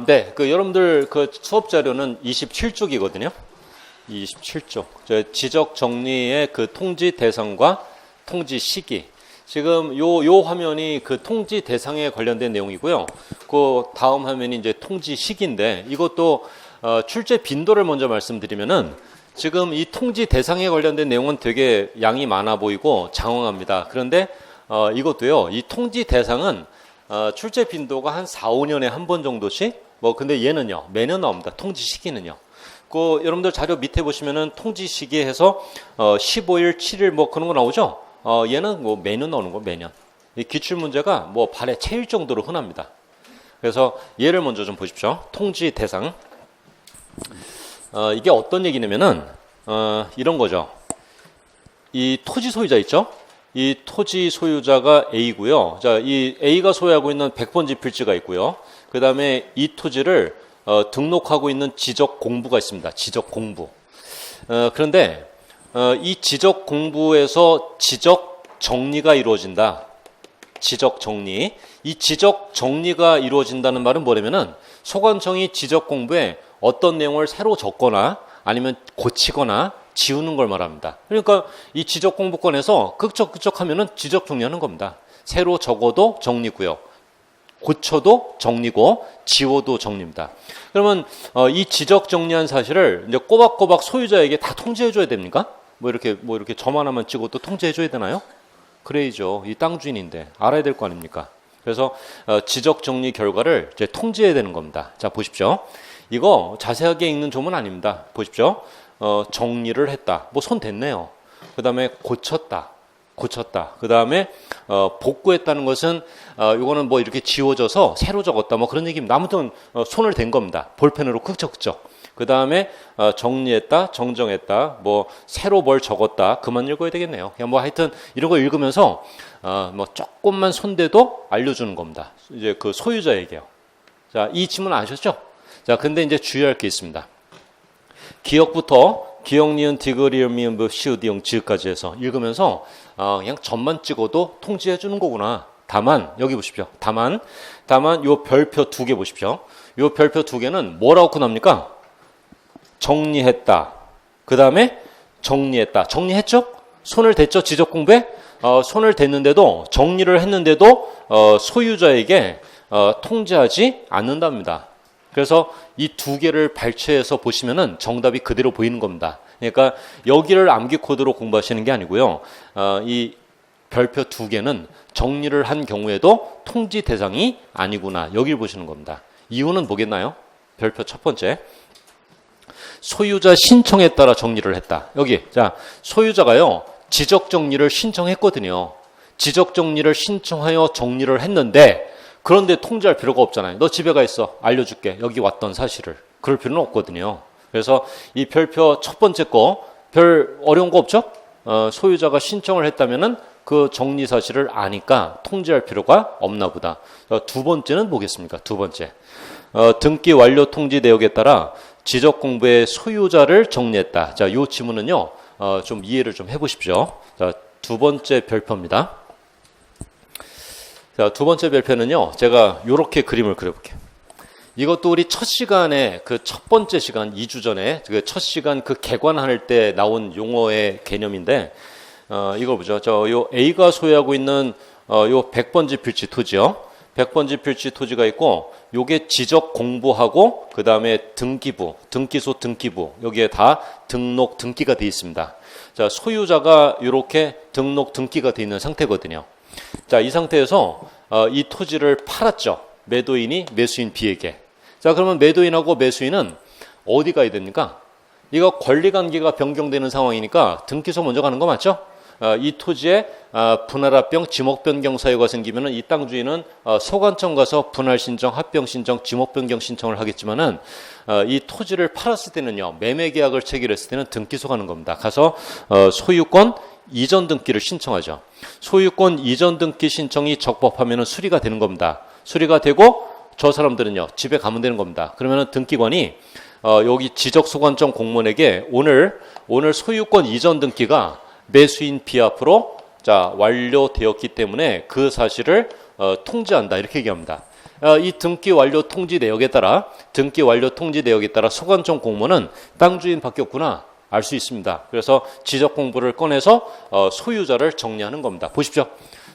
네, 여러분들 수업 자료는 27쪽이거든요. 27쪽. 지적 정리의 통지 대상과 통지 시기. 지금 요 화면이 통지 대상에 관련된 내용이고요. 그 다음 화면이 이제 통지 시기인데 이것도 출제 빈도를 먼저 말씀드리면은 지금 이 통지 대상에 관련된 내용은 되게 양이 많아 보이고 장황합니다. 그런데 이것도요. 이 통지 대상은 출제 빈도가 한 4, 5년에 한 번 정도씩 근데 얘는요. 매년 나옵니다. 통지 시기는요. 여러분들 자료 밑에 보시면은 통지 시기에 해서 15일, 7일 그런 거 나오죠? 얘는 매년 나오는 거 매년. 이 기출 문제가 발에 채일 정도로 흔합니다. 그래서 얘를 먼저 좀 보십시오. 통지 대상. 이게 어떤 얘기냐면은 이런 거죠. 이 토지 소유자 있죠? 이 토지 소유자가 A고요. 자, 이 A가 소유하고 있는 100번지 필지가 있고요. 그 다음에 이 토지를 등록하고 있는 지적 공부가 있습니다. 지적 공부. 그런데 이 지적 공부에서 지적 정리가 이루어진다. 지적 정리. 이 지적 정리가 이루어진다는 말은 뭐냐면은 소관청이 지적 공부에 어떤 내용을 새로 적거나 아니면 고치거나 지우는 걸 말합니다. 그러니까 이 지적 공부권에서 극적 하면은 지적 정리하는 겁니다. 새로 적어도 정리고요. 고쳐도 정리고 지워도 정리입니다. 그러면 이 지적 정리한 사실을 이제 꼬박꼬박 소유자에게 다 통지해 줘야 됩니까? 이렇게 점 하나만 찍어도 통지해 줘야 되나요? 그래야죠. 이 땅 주인인데 알아야 될 거 아닙니까? 그래서 지적 정리 결과를 이제 통지해야 되는 겁니다. 자, 보십시오. 이거 자세하게 읽는 조문 아닙니다. 보십시오. 정리를 했다. 손 댔네요. 그 다음에 고쳤다. 그 다음에 복구했다는 것은 이거는 이렇게 지워져서 새로 적었다. 그런 얘기입니다. 아무튼 손을 댄 겁니다. 볼펜으로 극적. 그 다음에 정리했다, 정정했다, 새로 뭘 적었다. 그만 읽어야 되겠네요. 그냥 하여튼 이런 거 읽으면서 조금만 손대도 알려주는 겁니다. 이제 그 소유자에게요. 자, 이 지문 아셨죠? 자, 근데 이제 주의할 게 있습니다. 기억부터 기억, 니은, 디귿, 리을, 미음, 시읒, 이응, 지읒까지 해서 읽으면서 그냥 점만 찍어도 통지해 주는 거구나. 다만 여기 보십시오. 다만 요 별표 2개 보십시오. 요 별표 2개는 뭐라고 납니까? 정리했다. 그 다음에 정리했다. 정리했죠? 손을 댔죠? 지적 공부에? 손을 댔는데도 정리를 했는데도 소유자에게 통지하지 않는답니다. 그래서 이 2개를 발췌해서 보시면은 정답이 그대로 보이는 겁니다. 그러니까 여기를 암기 코드로 공부하시는 게 아니고요. 이 별표 2개는 정리를 한 경우에도 통지 대상이 아니구나. 여기를 보시는 겁니다. 이유는 뭐겠나요? 별표 첫 번째. 소유자 신청에 따라 정리를 했다. 여기. 자, 소유자가요. 지적 정리를 신청했거든요. 지적 정리를 신청하여 정리를 했는데 그런데 통지할 필요가 없잖아요. 너 집에 가 있어. 알려줄게. 여기 왔던 사실을. 그럴 필요는 없거든요. 그래서 이 별표 첫 번째 거, 별 어려운 거 없죠? 소유자가 신청을 했다면은 그 정리 사실을 아니까 통지할 필요가 없나 보다. 두 번째는 뭐겠습니까? 두 번째. 등기 완료 통지 내역에 따라 지적 공부의 소유자를 정리했다. 자, 요 지문은요, 좀 이해를 좀 해보십시오. 자, 두 번째 별표입니다. 자, 두 번째 별표는요, 제가 요렇게 그림을 그려볼게요. 이것도 우리 첫 시간에 첫 번째 시간, 2주 전에 첫 시간 개관할 때 나온 용어의 개념인데, 이걸 보죠. 요 A가 소유하고 있는 요 100번지 필지 토지요. 100번지 필지 토지가 있고, 요게 지적 공부하고, 그 다음에 등기부, 등기소 등기부, 여기에 다 등록 등기가 되어 있습니다. 자, 소유자가 요렇게 등록 등기가 되어 있는 상태거든요. 자, 이 상태에서 이 토지를 팔았죠. 매도인이 매수인 B에게. 자, 그러면 매도인하고 매수인은 어디 가야 됩니까? 이거 권리관계가 변경되는 상황이니까 등기소 먼저 가는 거 맞죠? 이 토지에 분할합병, 지목변경 사유가 생기면은 이 땅 주인은 소관청 가서 분할 신청, 합병 신청, 지목변경 신청을 하겠지만은 이 토지를 팔았을 때는요, 매매 계약을 체결했을 때는 등기소 가는 겁니다. 가서 소유권 이전 등기를 신청하죠. 소유권 이전 등기 신청이 적법하면은 수리가 되는 겁니다. 수리가 되고 저 사람들은요, 집에 가면 되는 겁니다. 그러면은 등기관이 여기 지적소관청 공무원에게 오늘 소유권 이전 등기가 매수인 B 앞으로 자 완료되었기 때문에 그 사실을 통지한다 이렇게 얘기합니다. 이 등기 완료 통지 내역에 따라 소관청 공무원은 땅 주인 바뀌었구나 알 수 있습니다. 그래서 지적 공부를 꺼내서 소유자를 정리하는 겁니다. 보십시오.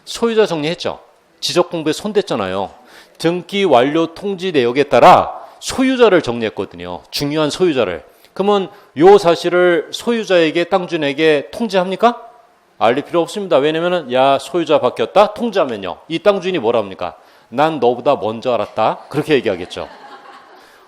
소유자 정리했죠. 지적 공부에 손댔잖아요. 등기 완료 통지 내역에 따라 소유자를 정리했거든요. 중요한 소유자를. 그러면 요 사실을 소유자에게 땅 주인에게 통지합니까? 알릴 필요 없습니다. 왜냐면은 야 소유자 바뀌었다 통지하면요. 이 땅 주인이 뭐라 합니까? 난 너보다 먼저 알았다. 그렇게 얘기하겠죠.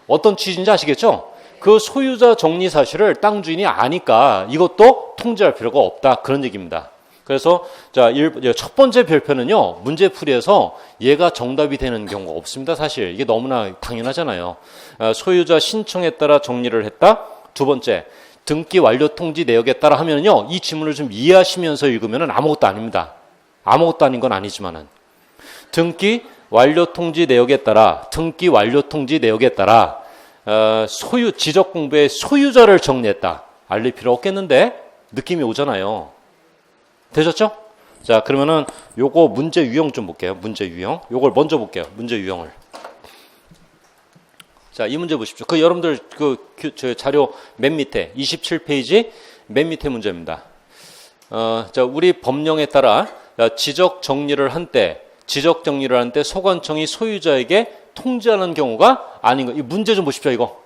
어떤 취지인지 아시겠죠? 그 소유자 정리 사실을 땅 주인이 아니까 이것도 통지할 필요가 없다. 그런 얘기입니다. 그래서 자, 첫 번째 별표는요. 문제풀이에서 얘가 정답이 되는 경우가 없습니다. 사실 이게 너무나 당연하잖아요. 소유자 신청에 따라 정리를 했다. 두 번째, 등기 완료 통지 내역에 따라 하면요. 이 지문을 좀 이해하시면서 읽으면 아무것도 아닙니다. 아무것도 아닌 건 아니지만은 등기 완료 통지 내역에 따라 지적 공부의 소유자를 정리했다. 알릴 필요 없겠는데 느낌이 오잖아요. 되셨죠? 자, 그러면은 요거 문제 유형 좀 볼게요. 문제 유형. 요걸 먼저 볼게요. 문제 유형을. 자, 이 문제 보십시오. 여러분들 저 자료 맨 밑에 27페이지 맨 밑에 문제입니다. 자, 우리 법령에 따라 지적 정리를 한 때 소관청이 소유자에게 통지하는 경우가 아닌 거. 이 문제 좀 보십시오, 이거.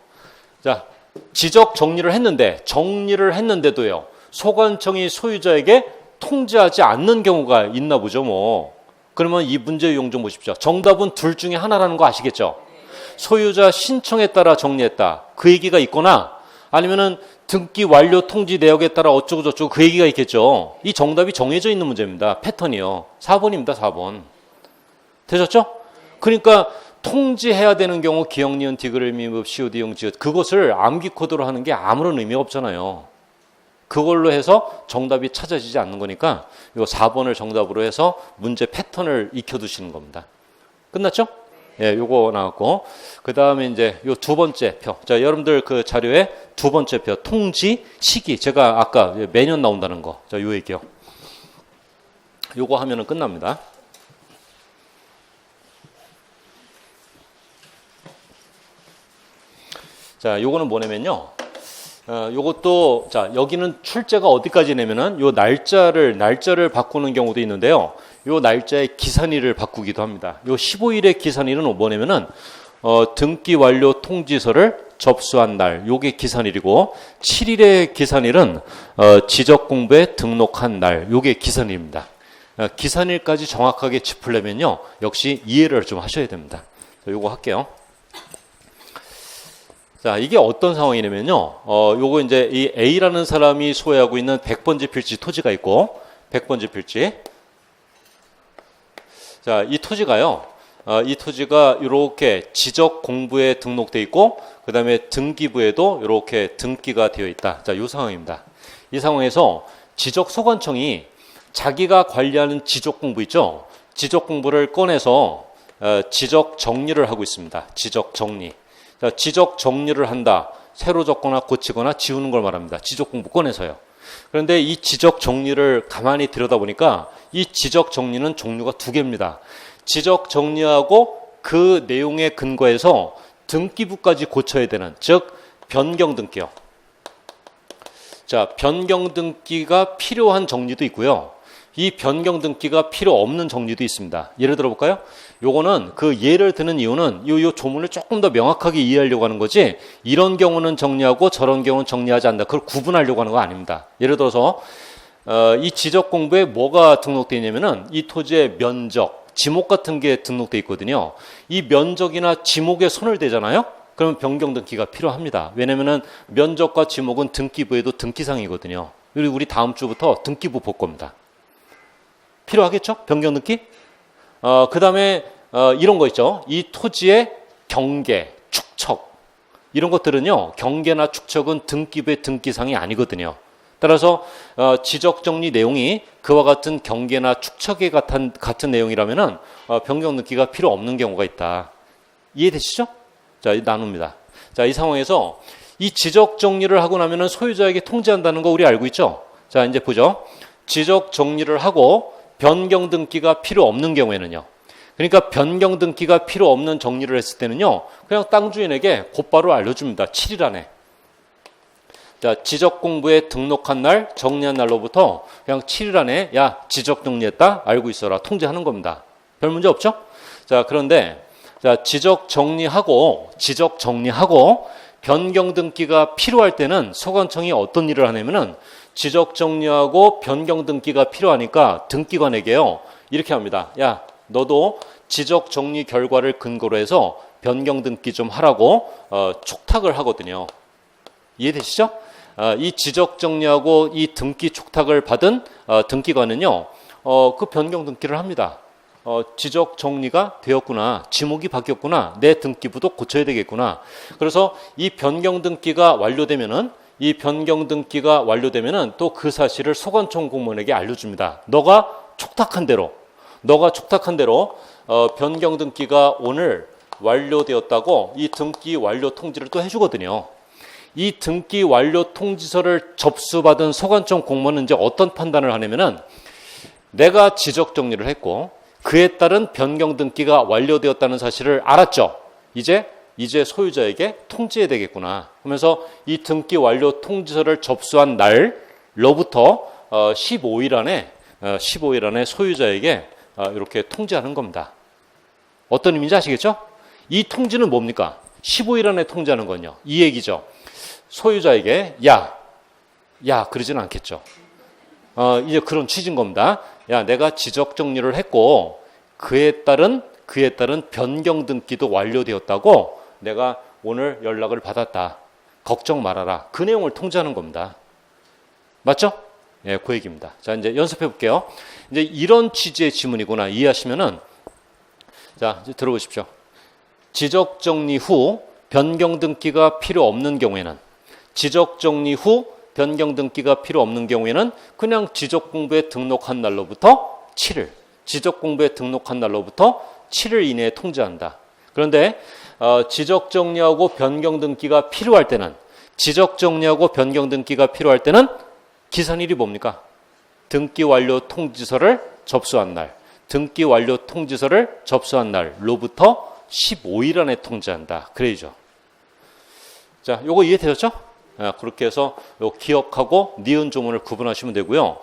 자, 지적 정리를 했는데도요. 소관청이 소유자에게 통지하지 않는 경우가 있나 보죠, 뭐. 그러면 이 문제 유형 좀 보십시오. 정답은 둘 중에 하나라는 거 아시겠죠? 소유자 신청에 따라 정리했다. 그 얘기가 있거나 아니면은 등기 완료 통지 내역에 따라 어쩌고 저쩌고 그 얘기가 있겠죠. 이 정답이 정해져 있는 문제입니다. 패턴이요. 4번입니다. 4번. 되셨죠? 그러니까 통지해야 되는 경우 기역, 니은, 디귿, 미음, 시옷, 이응, 지읒 그것을 암기 코드로 하는 게 아무런 의미가 없잖아요. 그걸로 해서 정답이 찾아지지 않는 거니까 이 4번을 정답으로 해서 문제 패턴을 익혀두시는 겁니다. 끝났죠? 예, 요거 나왔고 그 다음에 이제 요 두 번째 표. 자, 여러분들 그 자료에 두 번째 표 통지 시기 제가 아까 매년 나온다는 거. 자, 요 얘기요. 요거 하면은 끝납니다. 자, 요거는 뭐냐면요. 요것도 자, 여기는 출제가 어디까지 내면은 요 날짜를 바꾸는 경우도 있는데요. 요 날짜의 기산일을 바꾸기도 합니다. 요 15일의 기산일은 뭐냐면은 등기 완료 통지서를 접수한 날, 요게 기산일이고 7일의 기산일은 지적 공부에 등록한 날, 요게 기산일입니다. 기산일까지 정확하게 짚으려면요. 역시 이해를 좀 하셔야 됩니다. 요거 할게요. 자, 이게 어떤 상황이냐면요. 요거 이제 이 A라는 사람이 소유하고 있는 100번지 필지 토지가 있고, 100번지 필지. 자, 이 토지가요. 이 토지가 이렇게 지적 공부에 등록돼 있고, 그 다음에 등기부에도 이렇게 등기가 되어 있다. 자, 이 상황입니다. 이 상황에서 지적 소관청이 자기가 관리하는 지적 공부 있죠. 지적 공부를 꺼내서 지적 정리를 하고 있습니다. 지적 정리. 자, 지적 정리를 한다. 새로 적거나 고치거나 지우는 걸 말합니다. 지적 공부 꺼내서요. 그런데 이 지적 정리를 가만히 들여다보니까 이 지적 정리는 종류가 두 개입니다. 지적 정리하고 그 내용에 근거해서 등기부까지 고쳐야 되는, 즉 변경 등기요. 자, 변경 등기가 필요한 정리도 있고요. 이 변경 등기가 필요 없는 정리도 있습니다. 예를 들어 볼까요? 요거는 그 예를 드는 이유는 요 조문을 조금 더 명확하게 이해하려고 하는 거지, 이런 경우는 정리하고 저런 경우는 정리하지 않는다. 그걸 구분하려고 하는 거 아닙니다. 예를 들어서 이 지적 공부에 뭐가 등록되어 있냐면은 이 토지의 면적, 지목 같은 게 등록되어 있거든요. 이 면적이나 지목에 손을 대잖아요. 그러면 변경 등기가 필요합니다. 왜냐면은 면적과 지목은 등기부에도 등기상이거든요. 그리고 우리 다음 주부터 등기부 볼 겁니다. 필요하겠죠? 변경 등기? 그 다음에 이런 거 있죠. 이 토지의 경계, 축척 이런 것들은요. 경계나 축척은 등기부의 등기상이 아니거든요. 따라서 지적정리 내용이 그와 같은 경계나 축척에 같은 내용이라면은 변경 등기가 필요 없는 경우가 있다. 이해되시죠? 자, 나눕니다. 자, 이 상황에서 이 지적정리를 하고 나면은 소유자에게 통지한다는 거 우리 알고 있죠? 자, 이제 보죠. 지적정리를 하고 변경 등기가 필요 없는 경우에는요. 그러니까 변경 등기가 필요 없는 정리를 했을 때는요, 그냥 땅 주인에게 곧바로 알려줍니다. 7일 안에. 자, 지적 공부에 등록한 날, 정리한 날로부터 그냥 7일 안에 야, 지적 정리했다, 알고 있어라, 통지하는 겁니다. 별 문제 없죠? 자, 그런데 자, 지적 정리하고 변경 등기가 필요할 때는 소관청이 어떤 일을 하냐면은 지적 정리하고 변경 등기가 필요하니까 등기관에게요, 이렇게 합니다. 야, 너도 지적 정리 결과를 근거로 해서 변경 등기 좀 하라고 촉탁을 하거든요. 이해되시죠? 이 지적 정리하고 이 등기 촉탁을 받은 등기관은요, 그 변경 등기를 합니다. 지적 정리가 되었구나, 지목이 바뀌었구나, 내 등기부도 고쳐야 되겠구나. 그래서 이 변경 등기가 완료되면은 또 그 사실을 소관청 공무원에게 알려줍니다. 너가 촉탁한 대로 변경 등기가 오늘 완료되었다고 이 등기 완료 통지를 또 해주거든요. 이 등기 완료 통지서를 접수받은 소관청 공무원은 이제 어떤 판단을 하냐면은 내가 지적 정리를 했고 그에 따른 변경 등기가 완료되었다는 사실을 알았죠. 이제 소유자에게 통지해야 되겠구나 하면서 이 등기 완료 통지서를 접수한 날로부터 15일 안에 소유자에게 이렇게 통지하는 겁니다. 어떤 의미인지 아시겠죠? 이 통지는 뭡니까? 15일 안에 통지하는 건요, 이 얘기죠. 소유자에게 야 그러지는 않겠죠. 이제 그런 취지인 겁니다. 야, 내가 지적 정리를 했고 그에 따른 변경 등기도 완료되었다고 내가 오늘 연락을 받았다. 걱정 말아라. 그 내용을 통지하는 겁니다. 맞죠? 예, 그 얘기입니다. 자, 이제 연습해 볼게요. 이제 이런 취지의 지문이구나 이해하시면은, 자, 이제 들어보십시오. 지적 정리 후 변경 등기가 필요 없는 경우에는, 그냥 지적 공부에 등록한 날로부터 7일, 이내에 통지한다. 그런데 지적 정리하고 변경 등기가 필요할 때는, 기산일이 뭡니까? 등기 완료 통지서를 접수한 날로부터 15일 안에 통지한다. 그래야죠. 자, 요거 이해되셨죠? 그렇게 해서 요 기억하고 니은 조문을 구분하시면 되고요.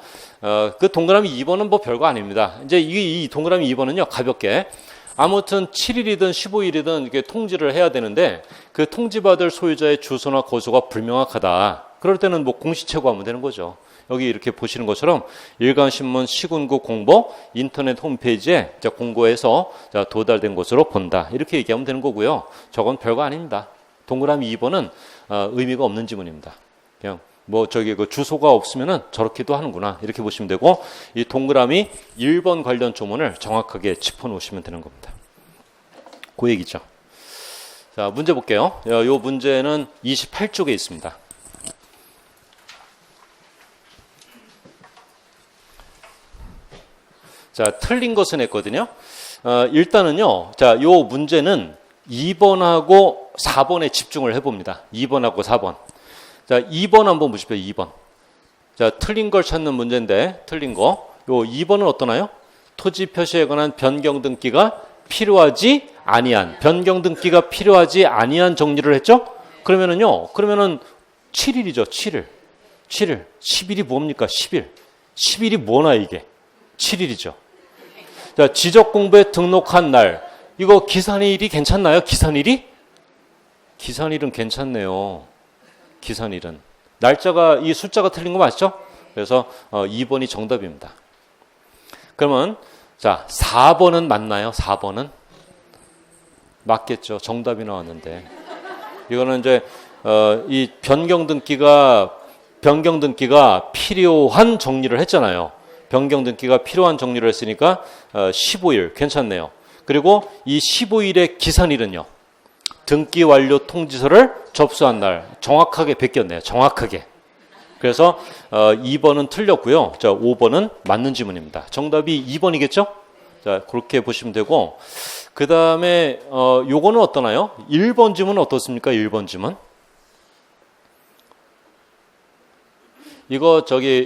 그 동그라미 2번은 뭐 별거 아닙니다. 이제 이 동그라미 2번은요, 가볍게 아무튼 7일이든 15일이든 이렇게 통지를 해야 되는데 그 통지받을 소유자의 주소나 거소가 불명확하다. 그럴 때는 뭐 공시채고하면 되는 거죠. 여기 이렇게 보시는 것처럼 일간신문 시군구 공보 인터넷 홈페이지에 공고해서 도달된 것으로 본다. 이렇게 얘기하면 되는 거고요. 저건 별거 아닙니다. 동그라미 2번은 의미가 없는 지문입니다. 그냥 뭐 그 주소가 없으면은 저렇게도 하는구나 이렇게 보시면 되고, 이 동그라미 1번 관련 조문을 정확하게 짚어 놓으시면 되는 겁니다. 그 얘기죠. 자, 문제 볼게요. 요 문제는 28쪽에 있습니다. 자, 틀린 것은 했거든요. 일단은요, 자, 요 문제는 2번하고 4번에 집중을 해봅니다. 2번하고 4번. 자, 2번 한번 보십시오. 2번. 자, 틀린 걸 찾는 문제인데, 틀린 거. 요 2번은 어떠나요? 토지 표시에 관한 변경 등기가 필요하지 아니한 정리를 했죠? 그러면은 7일이죠. 7일. 10일이 뭡니까? 10일이 뭐나 이게? 7일이죠. 자, 지적 공부에 등록한 날. 이거 기산일이 괜찮나요? 기산일은 괜찮네요. 기산일은. 날짜가, 이 숫자가 틀린 거 맞죠? 그래서 2번이 정답입니다. 그러면 자, 4번은 맞나요? 4번은? 맞겠죠. 정답이 나왔는데. 이거는 이제 이 변경 등기가 필요한 정리를 했잖아요. 변경 등기가 필요한 정리를 했으니까 15일 괜찮네요. 그리고 이 15일의 기산일은요, 등기 완료 통지서를 접수한 날. 정확하게 베꼈네요. 정확하게. 그래서 2번은 틀렸고요. 자, 5번은 맞는 지문입니다. 정답이 2번이겠죠? 자, 그렇게 보시면 되고, 그 다음에 요거는 어떠나요? 1번 지문은 어떻습니까? 1번 지문. 이거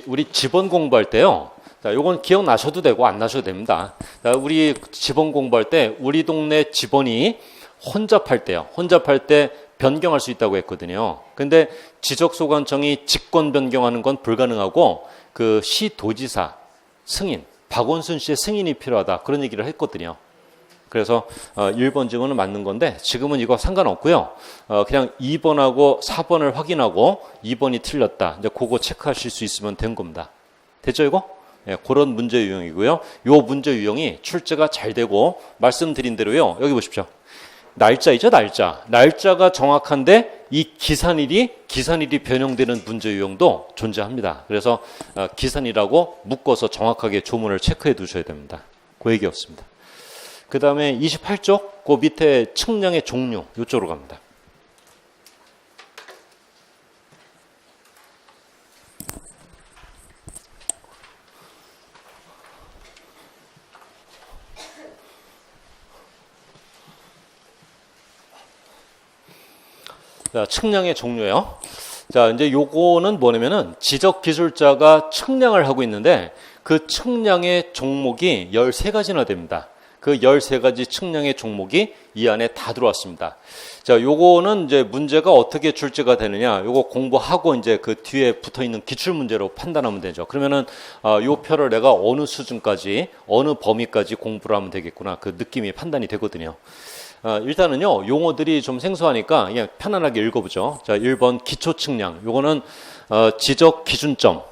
우리 지번 공부할 때요, 자, 요건 기억나셔도 되고 안 나셔도 됩니다. 자, 우리 지번 공부할 때 우리 동네 지번이 혼잡할 때요. 혼잡할 때 변경할 수 있다고 했거든요. 근데 지적소관청이 직권 변경하는 건 불가능하고 그 시도지사 승인, 박원순 씨의 승인이 필요하다. 그런 얘기를 했거든요. 그래서 1번 증언은 맞는 건데 지금은 이거 상관없고요. 그냥 2번하고 4번을 확인하고 2번이 틀렸다. 이제 그거 체크하실 수 있으면 된 겁니다. 됐죠 이거? 예, 그런 문제 유형이고요. 요 문제 유형이 출제가 잘 되고 말씀드린 대로요. 여기 보십시오. 날짜이죠, 날짜. 날짜가 정확한데 이 기산일이 변형되는 문제 유형도 존재합니다. 그래서 기산이라고 묶어서 정확하게 조문을 체크해 두셔야 됩니다. 그 얘기였습니다. 그 다음에 28쪽, 그 밑에 측량의 종류, 이쪽으로 갑니다. 자, 측량의 종류요. 자, 이제 요거는 뭐냐면은 지적기술자가 측량을 하고 있는데 그 측량의 종목이 13가지나 됩니다. 그 13가지 측량의 종목이 이 안에 다 들어왔습니다. 자, 요거는 이제 문제가 어떻게 출제가 되느냐, 요거 공부하고 이제 그 뒤에 붙어 있는 기출 문제로 판단하면 되죠. 그러면은 요 표를 내가 어느 수준까지, 어느 범위까지 공부를 하면 되겠구나. 그 느낌이 판단이 되거든요. 일단은요, 용어들이 좀 생소하니까 그냥 편안하게 읽어보죠. 자, 1번 기초 측량. 요거는 지적 기준점.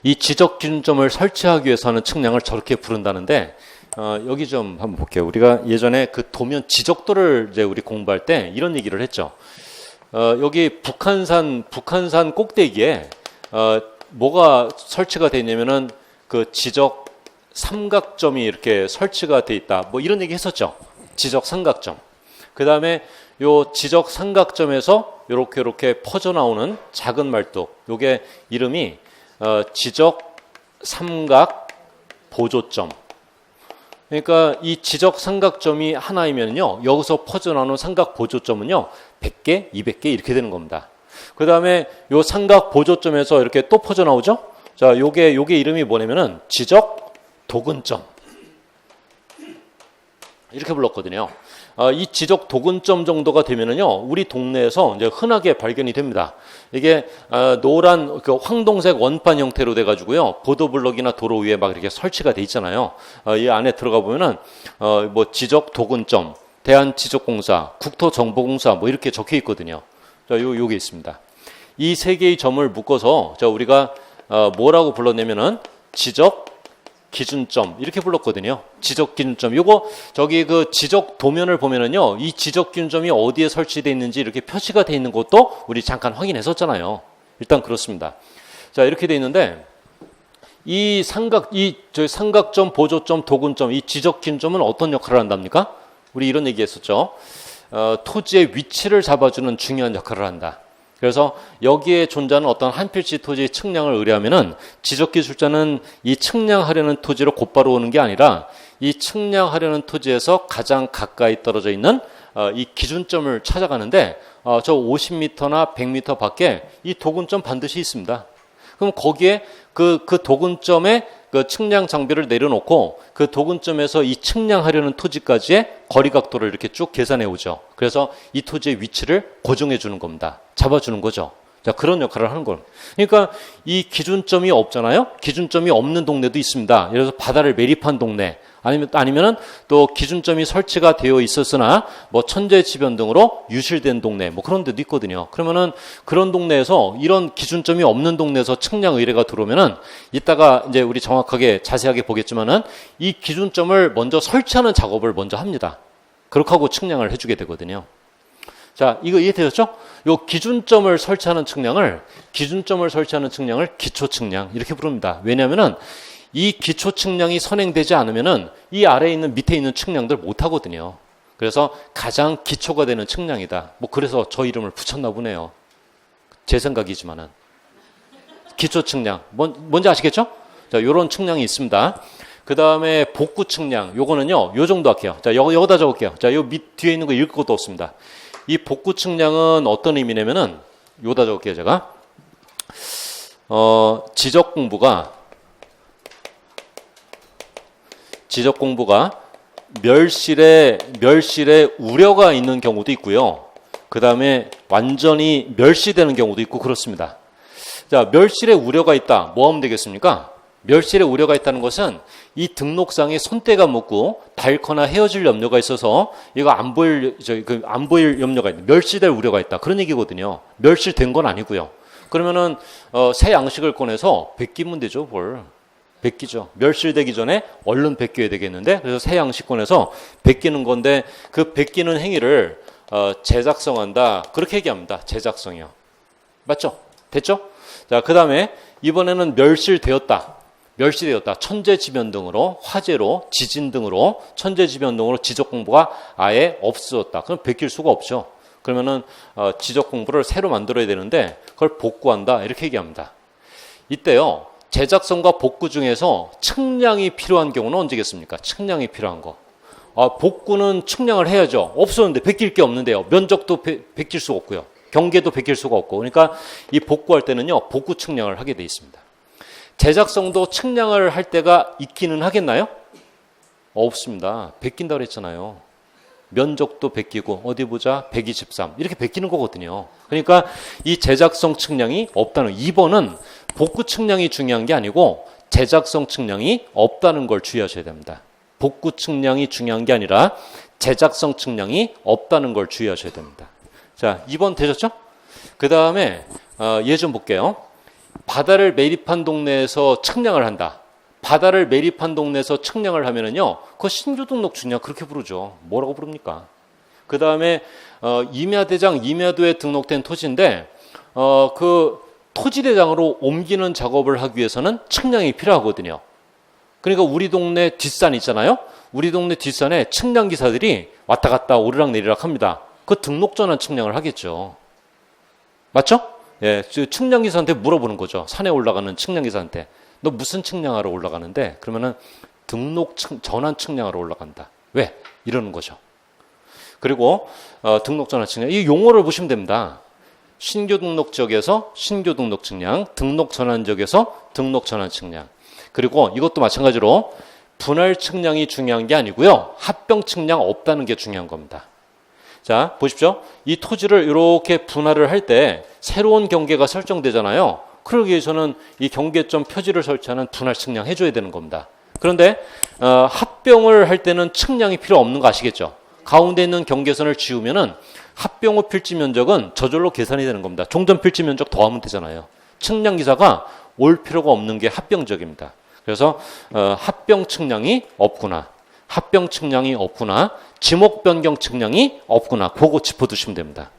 이 지적 기준점을 설치하기 위해서 하는 측량을 저렇게 부른다는데, 여기 좀 한번 볼게요. 우리가 예전에 그 도면 지적도를 이제 우리 공부할 때 이런 얘기를 했죠. 여기 북한산 꼭대기에 뭐가 설치가 되어 있냐면은 그 지적 삼각점이 이렇게 설치가 되어 있다. 뭐 이런 얘기 했었죠. 지적 삼각점. 그 다음에 요 지적 삼각점에서 요렇게 퍼져 나오는 작은 말뚝. 요게 이름이 지적 삼각 보조점. 그러니까 이 지적 삼각점이 하나이면요, 여기서 퍼져나오는 삼각 보조점은요 100개, 200개 이렇게 되는 겁니다. 그 다음에 요 삼각 보조점에서 이렇게 또 퍼져나오죠. 자, 요게 이름이 뭐냐면은 지적 도근점 이렇게 불렀거든요. 이 지적 도근점 정도가 되면은요, 우리 동네에서 이제 흔하게 발견이 됩니다. 이게 노란 그 황동색 원판 형태로 돼가지고요, 보도블럭이나 도로 위에 막 이렇게 설치가 돼 있잖아요. 이 안에 들어가 보면은 뭐 지적 도근점, 대한지적공사, 국토정보공사 뭐 이렇게 적혀 있거든요. 자, 요게 있습니다. 이 세 개의 점을 묶어서 자, 우리가 뭐라고 불렀냐면은 지적 기준점 이렇게 불렀거든요. 지적 기준점. 요거 저기 그 지적 도면을 보면은요, 이 지적 기준점이 어디에 설치되어 있는지 이렇게 표시가 되어 있는 것도 우리 잠깐 확인했었잖아요. 일단 그렇습니다. 자, 이렇게 되어 있는데 이 삼각점, 보조점, 도근점, 이 지적 기준점은 어떤 역할을 한답니까? 우리 이런 얘기했었죠. 토지의 위치를 잡아주는 중요한 역할을 한다. 그래서 여기에 존재하는 어떤 한 필지 토지의 측량을 의뢰하면은 지적기술자는 이 측량하려는 토지로 곧바로 오는 게 아니라 이 측량하려는 토지에서 가장 가까이 떨어져 있는 이 기준점을 찾아가는데 저 50m나 100m 밖에 이 도근점 반드시 있습니다. 그럼 거기에 그 도근점에 그 측량 장비를 내려놓고 그 도근점에서 이 측량하려는 토지까지의 거리 각도를 이렇게 쭉 계산해 오죠. 그래서 이 토지의 위치를 고정해 주는 겁니다. 잡아주는 거죠. 자, 그런 역할을 하는 거예요. 그러니까 이 기준점이 없잖아요. 기준점이 없는 동네도 있습니다. 예를 들어서 바다를 매립한 동네, 아니면은 또 기준점이 설치가 되어 있었으나 뭐 천재지변 등으로 유실된 동네, 뭐 그런 데도 있거든요. 그러면은 그런 동네에서 이런 기준점이 없는 동네에서 측량 의뢰가 들어오면은 이따가 이제 우리 정확하게 자세하게 보겠지만은 이 기준점을 먼저 설치하는 작업을 먼저 합니다. 그렇게 하고 측량을 해주게 되거든요. 자, 이거 이해되셨죠? 요 기준점을 설치하는 측량을 기초 측량 이렇게 부릅니다. 왜냐하면은 이 기초 측량이 선행되지 않으면은 이 아래에 있는 밑에 있는 측량들 못 하거든요. 그래서 가장 기초가 되는 측량이다. 뭐 그래서 저 이름을 붙였나 보네요. 제 생각이지만은 기초 측량 뭔지 아시겠죠? 자, 요런 측량이 있습니다. 그 다음에 복구 측량, 요거는요, 요 정도 할게요. 자, 여기다 적을게요. 자, 요 밑 뒤에 있는 거 읽을 것도 없습니다. 이 복구 측량은 어떤 의미냐면은 요다 적을게요, 제가. 지적 공부가 지적 공부가 멸실에 우려가 있는 경우도 있고요. 그 다음에 완전히 멸시되는 경우도 있고 그렇습니다. 자, 멸실에 우려가 있다. 뭐 하면 되겠습니까? 멸실에 우려가 있다는 것은 이 등록상에 손때가 묻고 닳거나 헤어질 염려가 있어서 이거 안 보일 염려가 있다. 멸시될 우려가 있다. 그런 얘기거든요. 멸실된 건 아니고요. 그러면은 새 양식을 꺼내서 베끼면 되죠, 뭘. 베끼죠. 멸실되기 전에 얼른 베껴야 되겠는데, 그래서 새 양식 꺼내서 베끼는 건데, 그 베끼는 행위를 제작성한다. 그렇게 얘기합니다. 제작성이요. 맞죠? 됐죠? 자, 그 다음에 이번에는 멸실되었다. 천재지변 등으로, 화재로, 지진 등으로, 천재지변 등으로 지적 공부가 아예 없어졌다. 그럼 베낄 수가 없죠. 그러면은 지적 공부를 새로 만들어야 되는데 그걸 복구한다. 이렇게 얘기합니다. 이때요. 제작성과 복구 중에서 측량이 필요한 경우는 언제겠습니까? 측량이 필요한 거. 복구는 측량을 해야죠. 없었는데 베낄 게 없는데요. 면적도 베낄 수가 없고요. 경계도 베낄 수가 없고. 그러니까 이 복구할 때는요. 복구 측량을 하게 돼 있습니다. 제작성도 측량을 할 때가 있기는 하겠나요? 없습니다. 베낀다고 그랬잖아요. 면적도 베끼고 어디 보자 123 이렇게 베끼는 거거든요. 그러니까 이 제작성 측량이 없다는 2번은 복구 측량이 중요한 게 아니고 제작성 측량이 없다는 걸 주의하셔야 됩니다. 복구 측량이 중요한 게 아니라 제작성 측량이 없다는 걸 주의하셔야 됩니다. 자, 2번 되셨죠? 그 다음에 얘 좀 볼게요. 바다를 매립한 동네에서 측량을 한다. 바다를 매립한 동네에서 측량을 하면은요, 그거 신규 등록 측량 그렇게 부르죠. 뭐라고 부릅니까? 그 다음에 임야대장, 임야도에 등록된 토지인데 그 토지대장으로 옮기는 작업을 하기 위해서는 측량이 필요하거든요. 그러니까 우리 동네 뒷산 있잖아요. 우리 동네 뒷산에 측량 기사들이 왔다 갔다 오르락 내리락 합니다. 그 등록 전환 측량을 하겠죠. 맞죠? 예, 측량 기사한테 물어보는 거죠. 산에 올라가는 측량 기사한테. 너 무슨 측량하러 올라가는데? 그러면은 등록 전환 측량하러 올라간다. 왜? 이러는 거죠. 그리고 등록 전환 측량. 이 용어를 보시면 됩니다. 신규 등록 지역에서 신규 등록 측량, 등록 전환 지역에서 등록 전환 측량. 그리고 이것도 마찬가지로 분할 측량이 중요한 게 아니고요. 합병 측량 없다는 게 중요한 겁니다. 자, 보십시오. 이 토지를 이렇게 분할을 할 때 새로운 경계가 설정되잖아요. 그러기 위해서는 이 경계점 표지를 설치하는 분할 측량 해줘야 되는 겁니다. 그런데 합병을 할 때는 측량이 필요 없는 거 아시겠죠? 가운데 있는 경계선을 지우면은 합병 후 필지 면적은 저절로 계산이 되는 겁니다. 종전 필지 면적 더하면 되잖아요. 측량 기사가 올 필요가 없는 게 합병 지역입니다. 그래서 합병 측량이 없구나. 합병 측량이 없구나. 지목 변경 측량이 없구나. 그거 짚어두시면 됩니다.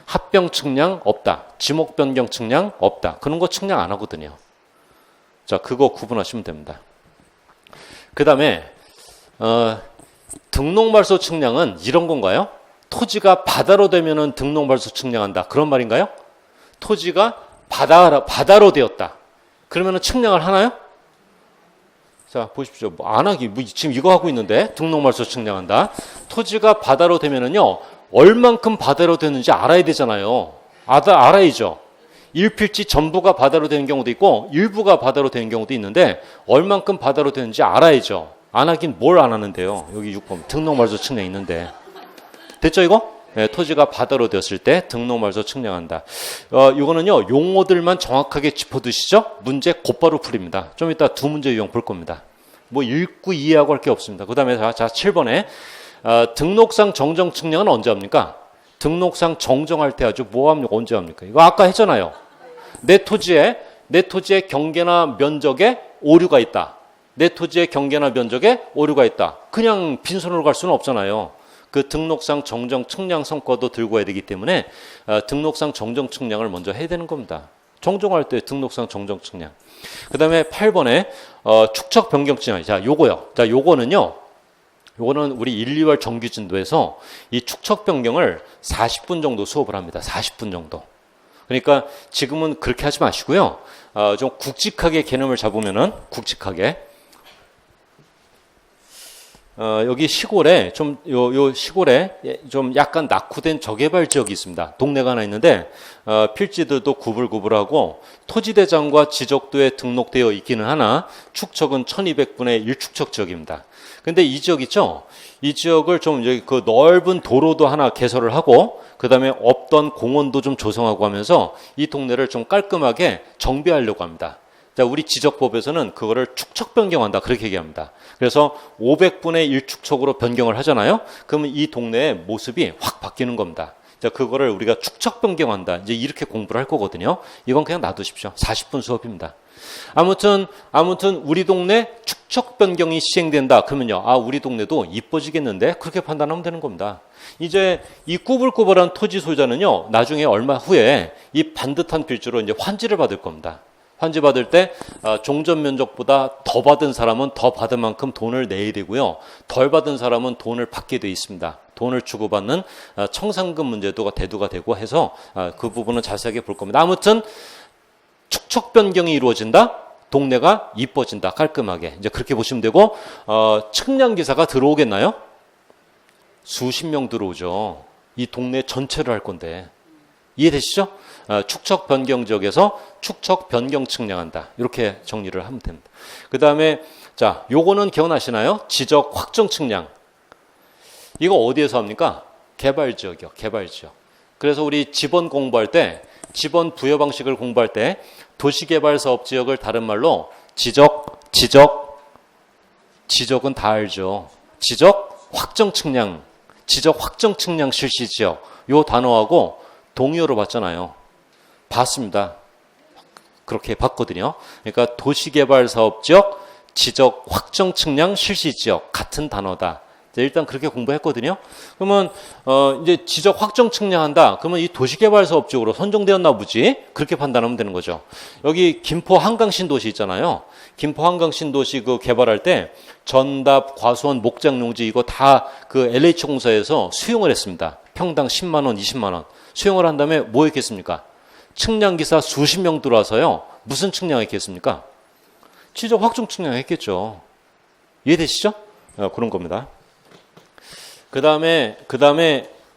합병 측량 없다. 지목 변경 측량 없다. 그런 거 측량 안 하거든요. 자, 그거 구분하시면 됩니다. 그 다음에 등록말소 측량은 이런 건가요? 토지가 바다로 되면은 등록말소 측량한다. 그런 말인가요? 토지가 바다로 되었다. 그러면은 측량을 하나요? 자, 보십시오. 안 하기. 지금 이거 하고 있는데 등록말소 측량한다. 토지가 바다로 되면은요. 얼만큼 바다로 되는지 알아야 되잖아요. 알아야죠. 1필지 전부가 바다로 되는 경우도 있고 일부가 바다로 되는 경우도 있는데 얼만큼 바다로 되는지 알아야죠. 안 하긴 뭘 안 하는데요. 여기 6번 등록말소 측량 있는데. 됐죠 이거? 네, 토지가 바다로 되었을 때 등록말소 측량한다. 이거는요. 용어들만 정확하게 짚어두시죠. 문제 곧바로 풀립니다. 좀 이따 두 문제 유형 볼 겁니다. 뭐 읽고 이해하고 할 게 없습니다. 그 다음에 자 7번에 등록상 정정 측량은 언제 합니까? 등록상 정정할 때 아주 뭐 합니까? 언제 합니까? 이거 아까 했잖아요. 내 토지의 경계나 면적에 오류가 있다. 내 토지의 경계나 면적에 오류가 있다. 그냥 빈손으로 갈 수는 없잖아요. 그 등록상 정정 측량 성과도 들고 와야 되기 때문에 등록상 정정 측량을 먼저 해야 되는 겁니다. 정정할 때 등록상 정정 측량. 그 다음에 8번에 축척 변경 측량. 자, 요거요. 자, 요거는 우리 1, 2월 정규진도에서 이 축척 변경을 40분 정도 수업을 합니다. 40분 정도. 그러니까 지금은 그렇게 하지 마시고요. 좀 굵직하게 개념을 잡으면은 굵직하게 여기 시골에 요 시골에 좀 약간 낙후된 저개발 지역이 있습니다. 동네가 하나 있는데 필지들도 구불구불하고 토지대장과 지적도에 등록되어 있기는 하나 축척은 1200분의 1축척 지역입니다. 근데 이 지역 있죠? 이 지역을 좀 여기 그 넓은 도로도 하나 개설을 하고 그다음에 없던 공원도 좀 조성하고 하면서 이 동네를 좀 깔끔하게 정비하려고 합니다. 자, 우리 지적법에서는 그거를 축척 변경한다 그렇게 얘기합니다. 그래서 500분의 1축척으로 변경을 하잖아요. 그러면 이 동네의 모습이 확 바뀌는 겁니다. 자, 그거를 우리가 축척 변경한다. 이제 이렇게 공부를 할 거거든요. 이건 그냥 놔두십시오. 40분 수업입니다. 아무튼 우리 동네 축척 변경이 시행된다. 그러면요. 아, 우리 동네도 이뻐지겠는데? 그렇게 판단하면 되는 겁니다. 이제 이 꾸불꾸불한 토지 소유자는요. 나중에 얼마 후에 이 반듯한 필지로 이제 환지를 받을 겁니다. 환지 받을 때 종전 면적보다 더 받은 사람은 더 받은 만큼 돈을 내야 되고요. 덜 받은 사람은 돈을 받게 돼 있습니다. 돈을 주고받는 청산금 문제도 대두가 되고 해서 그 부분은 자세하게 볼 겁니다. 아무튼 축척 변경이 이루어진다. 동네가 이뻐진다. 깔끔하게. 이제 그렇게 보시면 되고 측량기사가 들어오겠나요? 수십 명 들어오죠. 이 동네 전체를 할 건데. 이해되시죠? 축척 변경 지역에서 축척 변경 측량한다. 이렇게 정리를 하면 됩니다. 그 다음에 자, 요거는 기억나시나요? 지적 확정 측량. 이거 어디에서 합니까? 개발 지역이요. 개발 지역. 그래서 우리 지번 공부할 때 지번 부여 방식을 공부할 때 도시개발 사업 지역을 다른 말로 지적은 다 알죠. 지적 확정 측량, 지적 확정 측량 실시 지역. 요 단어하고 동의어로 봤잖아요. 봤습니다. 그렇게 봤거든요. 그러니까 도시개발 사업 지역, 지적 확정 측량 실시 지역 같은 단어다. 일단 그렇게 공부했거든요. 그러면 이제 지적 확정 측량한다. 그러면 이 도시개발 사업 지역으로 선정되었나 보지. 그렇게 판단하면 되는 거죠. 여기 김포 한강 신도시 있잖아요. 김포 한강 신도시 그 개발할 때 전답, 과수원, 목장용지 이거 다 그 LH공사에서 수용을 했습니다. 평당 10만 원, 20만 원. 수용을 한 다음에 뭐 했겠습니까? 측량기사 수십 명 들어와서요. 무슨 측량했겠습니까? 지적 확정 측량했겠죠. 이해되시죠? 그런 겁니다. 그 다음에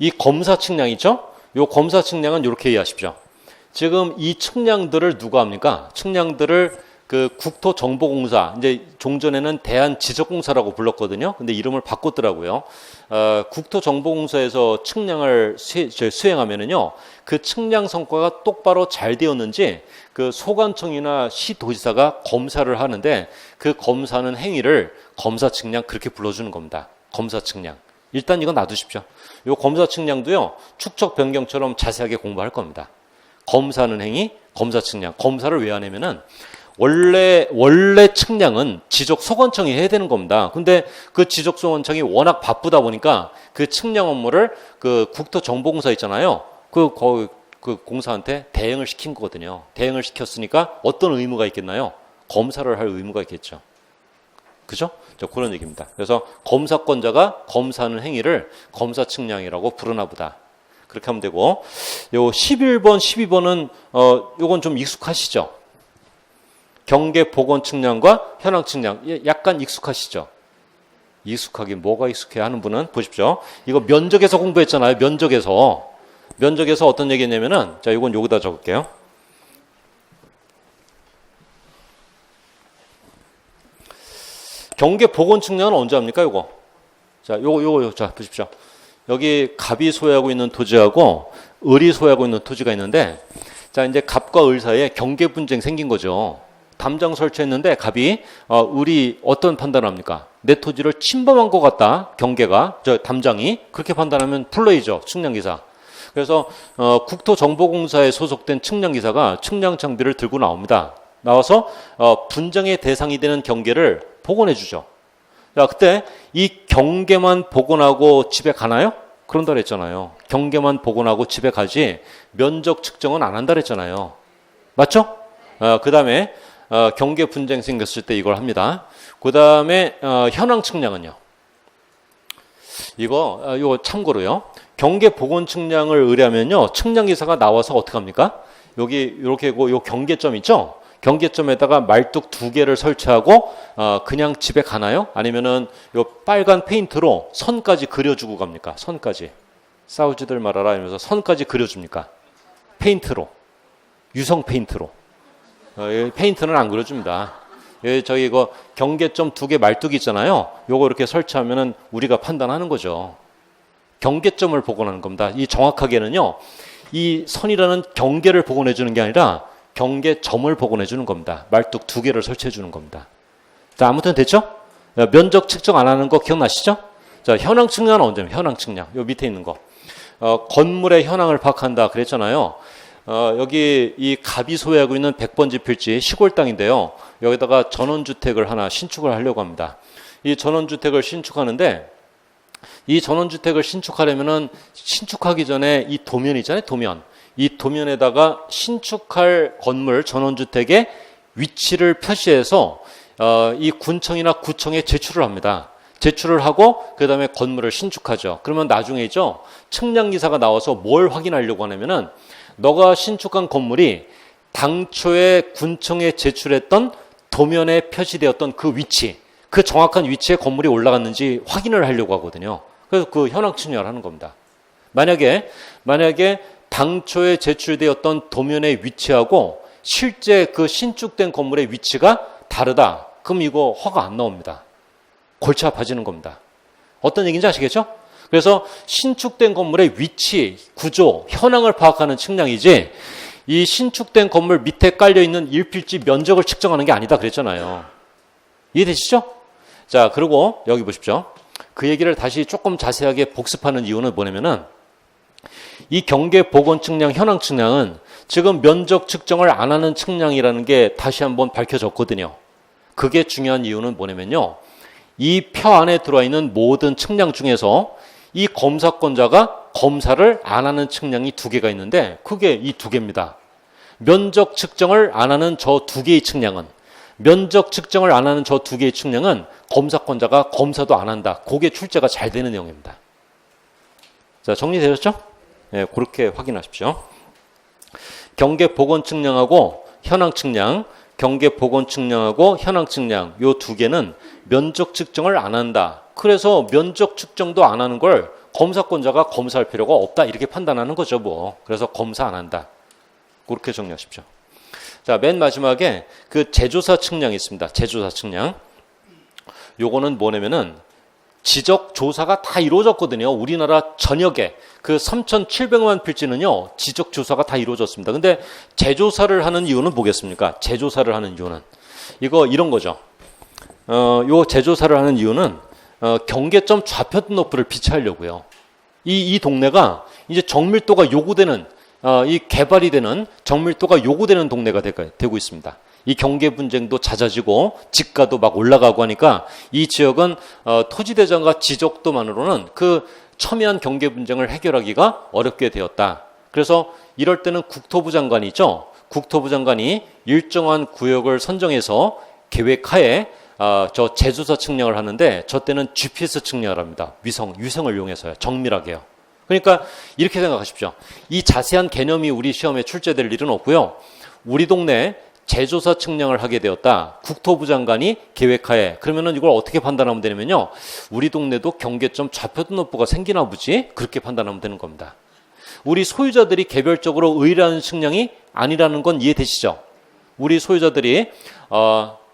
이 검사 측량 있죠? 요 검사 측량은 이렇게 이해하십시오. 지금 이 측량들을 누가 합니까? 측량들을 그 국토정보공사, 이제 종전에는 대한지적공사라고 불렀거든요. 근데 이름을 바꿨더라고요. 국토정보공사에서 측량을 수행하면은요, 그 측량 성과가 똑바로 잘 되었는지 그 소관청이나 시도지사가 검사를 하는데 그 검사하는 행위를 검사 측량 그렇게 불러주는 겁니다. 검사 측량. 일단 이건 놔두십시오. 요 검사 측량도요, 축척 변경처럼 자세하게 공부할 겁니다. 검사하는 행위, 검사 측량. 검사를 왜 하냐면은 원래 측량은 지적소관청이 해야 되는 겁니다. 근데 그 지적소관청이 워낙 바쁘다 보니까 그 측량 업무를 그 국토정보공사 있잖아요. 그 공사한테 대행을 시킨 거거든요. 대행을 시켰으니까 어떤 의무가 있겠나요? 검사를 할 의무가 있겠죠. 그죠? 그런 얘기입니다. 그래서 검사권자가 검사하는 행위를 검사 측량이라고 부르나 보다. 그렇게 하면 되고, 요 11번, 12번은 요건 좀 익숙하시죠? 경계 보건 측량과 현황 측량 약간 익숙하시죠? 익숙하긴 뭐가 익숙해 하는 분은 보십시오. 이거 면적에서 공부했잖아요. 면적에서 어떤 얘기냐면은 자, 이건 여기다 적을게요. 경계 보건 측량은 언제 합니까? 요거. 자, 요거 자, 보십시오. 여기 갑이 소유하고 있는 토지하고 을이 소유하고 있는 토지가 있는데 자, 이제 갑과 을 사이에 경계 분쟁 생긴 거죠. 담장 설치했는데 갑이 을이 어떤 판단을 합니까? 내 토지를 침범한 것 같다. 경계가 담장이 그렇게 판단하면 불러이죠. 측량기사. 그래서 국토정보공사에 소속된 측량기사가 측량 장비를 들고 나옵니다. 나와서 분쟁의 대상이 되는 경계를 복원해 주죠. 자, 그때 이 경계만 복원하고 집에 가나요? 그런다 그랬잖아요. 경계만 복원하고 집에 가지 면적 측정은 안 한다 그랬잖아요. 맞죠? 그 다음에 경계 분쟁 생겼을 때 이걸 합니다. 그 다음에 현황 측량은요. 이거 참고로요. 경계 복원 측량을 의뢰하면요. 측량기사가 나와서 어떻게 합니까? 여기 이렇게 요 경계점 있죠? 경계점에다가 말뚝 2개를 설치하고 그냥 집에 가나요? 아니면은 요 빨간 페인트로 선까지 그려주고 갑니까? 선까지. 싸우지들 말아라 이러면서 선까지 그려줍니까? 페인트로. 유성 페인트로. 페인트는 안 그려줍니다. 저희 이거 경계점 2개 말뚝 있잖아요. 요거 이렇게 설치하면은 우리가 판단하는 거죠. 경계점을 복원하는 겁니다. 이 정확하게는요, 이 선이라는 경계를 복원해 주는 게 아니라 경계점을 복원해 주는 겁니다. 말뚝 2개를 설치해 주는 겁니다. 자, 아무튼 됐죠? 면적 측정 안 하는 거 기억나시죠? 자, 현황 측량은 언제면 현황 측량. 요 밑에 있는 거. 건물의 현황을 파악한다 그랬잖아요. 여기 이 갑이 소유하고 있는 100번지 필지 시골 땅인데요. 여기다가 전원주택을 하나 신축을 하려고 합니다. 이 전원주택을 신축하는데 이 전원주택을 신축하려면은 신축하기 전에 이 도면 있잖아요. 도면. 이 도면에다가 신축할 건물 전원주택의 위치를 표시해서 이 군청이나 구청에 제출을 합니다. 제출을 하고 그 다음에 건물을 신축하죠. 그러면 나중에죠. 측량기사가 나와서 뭘 확인하려고 하냐면은 너가 신축한 건물이 당초에 군청에 제출했던 도면에 표시되었던 그 위치, 그 정확한 위치에 건물이 올라갔는지 확인을 하려고 하거든요. 그래서 그 현황 측량을 하는 겁니다. 만약에 당초에 제출되었던 도면의 위치하고 실제 그 신축된 건물의 위치가 다르다. 그럼 이거 허가 안 나옵니다. 골치 아파지는 겁니다. 어떤 얘기인지 아시겠죠? 그래서 신축된 건물의 위치, 구조, 현황을 파악하는 측량이지 이 신축된 건물 밑에 깔려있는 1필지 면적을 측정하는 게 아니다 그랬잖아요. 이해되시죠? 자, 그리고 여기 보십시오. 그 얘기를 다시 조금 자세하게 복습하는 이유는 뭐냐면은 이 경계 복원 측량, 현황 측량은 지금 면적 측정을 안 하는 측량이라는 게 다시 한번 밝혀졌거든요. 그게 중요한 이유는 뭐냐면요. 이 표 안에 들어와 있는 모든 측량 중에서 이 검사권자가 검사를 안 하는 측량이 2개가 있는데 그게 이 2개입니다. 면적 측정을 안 하는 저 2개의 측량은 면적 측정을 안 하는 저 2개의 측량은 검사권자가 검사도 안 한다. 그게 출제가 잘 되는 내용입니다. 자, 정리되셨죠? 네, 그렇게 확인하십시오. 경계 복원 측량하고 현황 측량, 경계 복원 측량하고 현황 측량 요 2개는 면적 측정을 안 한다. 그래서 면적 측정도 안 하는 걸 검사권자가 검사할 필요가 없다. 이렇게 판단하는 거죠, 뭐. 그래서 검사 안 한다. 그렇게 정리하십시오. 자, 맨 마지막에 그 재조사 측량이 있습니다. 재조사 측량. 요거는 뭐냐면은 지적 조사가 다 이루어졌거든요. 우리나라 전역에 그 3,700만 필지는요. 지적 조사가 다 이루어졌습니다. 근데 재조사를 하는 이유는 뭐겠습니까? 재조사를 하는 이유는 이런 거죠. 요 재조사를 하는 이유는 경계점 좌표 등록부를 비치하려고요. 이 동네가 이제 정밀도가 요구되는 이 개발이 되는 정밀도가 요구되는 동네가 되고 있습니다. 이 경계 분쟁도 잦아지고 집가도 막 올라가고 하니까 이 지역은 토지대장과 지적도만으로는 그 첨예한 경계 분쟁을 해결하기가 어렵게 되었다. 그래서 이럴 때는 국토부 장관이죠. 국토부 장관이 일정한 구역을 선정해서 계획하에 저 재조사 측량을 하는데 저 때는 GPS 측량을 합니다. 위성을 이용해서요. 정밀하게요. 그러니까 이렇게 생각하십시오. 이 자세한 개념이 우리 시험에 출제될 일은 없고요. 우리 동네 재조사 측량을 하게 되었다. 국토부 장관이 계획하에. 그러면은 이걸 어떻게 판단하면 되냐면요. 우리 동네도 경계점 좌표 등록부가 생기나 보지? 그렇게 판단하면 되는 겁니다. 우리 소유자들이 개별적으로 의뢰하는 측량이 아니라는 건 이해되시죠? 우리 소유자들이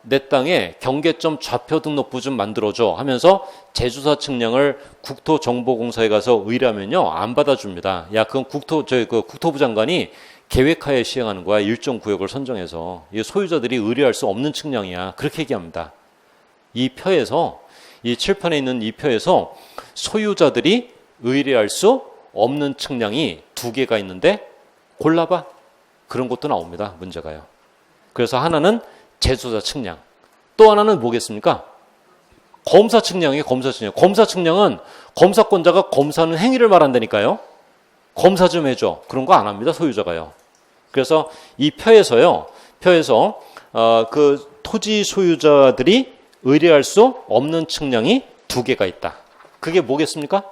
내 땅에 경계점 좌표 등록부 좀 만들어줘 하면서 재조사 측량을 국토정보공사에 가서 의뢰하면요. 안 받아줍니다. 야, 그건 국토부 장관이 계획하에 시행하는 거야. 일정 구역을 선정해서. 이 소유자들이 의뢰할 수 없는 측량이야. 그렇게 얘기합니다. 이 표에서, 이 칠판에 있는 이 표에서 소유자들이 의뢰할 수 없는 측량이 2개가 있는데 골라봐. 그런 것도 나옵니다. 문제가요. 그래서 하나는 재조사 측량. 또 하나는 뭐겠습니까? 검사 측량이에요. 검사 측량. 검사 측량은 검사권자가 검사하는 행위를 말한다니까요. 검사 좀 해줘. 그런 거 안 합니다. 소유자가요. 그래서 이 표에서 그 토지 소유자들이 의뢰할 수 없는 측량이 2개가 있다. 그게 뭐겠습니까?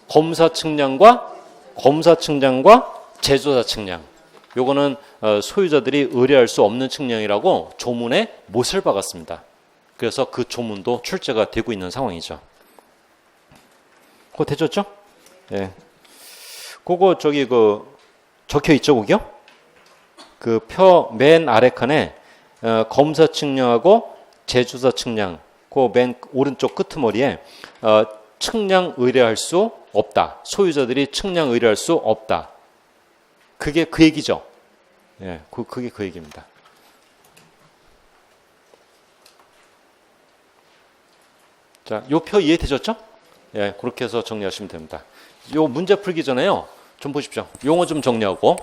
검사 측량과 재조사 측량. 요거는 소유자들이 의뢰할 수 없는 측량이라고 조문에 못을 박았습니다. 그래서 그 조문도 출제가 되고 있는 상황이죠. 그거 되셨죠? 예. 그거 저기 적혀 있죠, 그게요? 그 표 맨 아래 칸에 검사 측량하고 제조사 측량, 그 맨 오른쪽 끄트머리에 측량 의뢰할 수 없다. 소유자들이 측량 의뢰할 수 없다. 그게 그 얘기죠. 예, 그게 그 얘기입니다. 자, 요 표 이해되셨죠? 예, 그렇게 해서 정리하시면 됩니다. 요 문제 풀기 전에요. 좀 보십시오. 용어 좀 정리하고.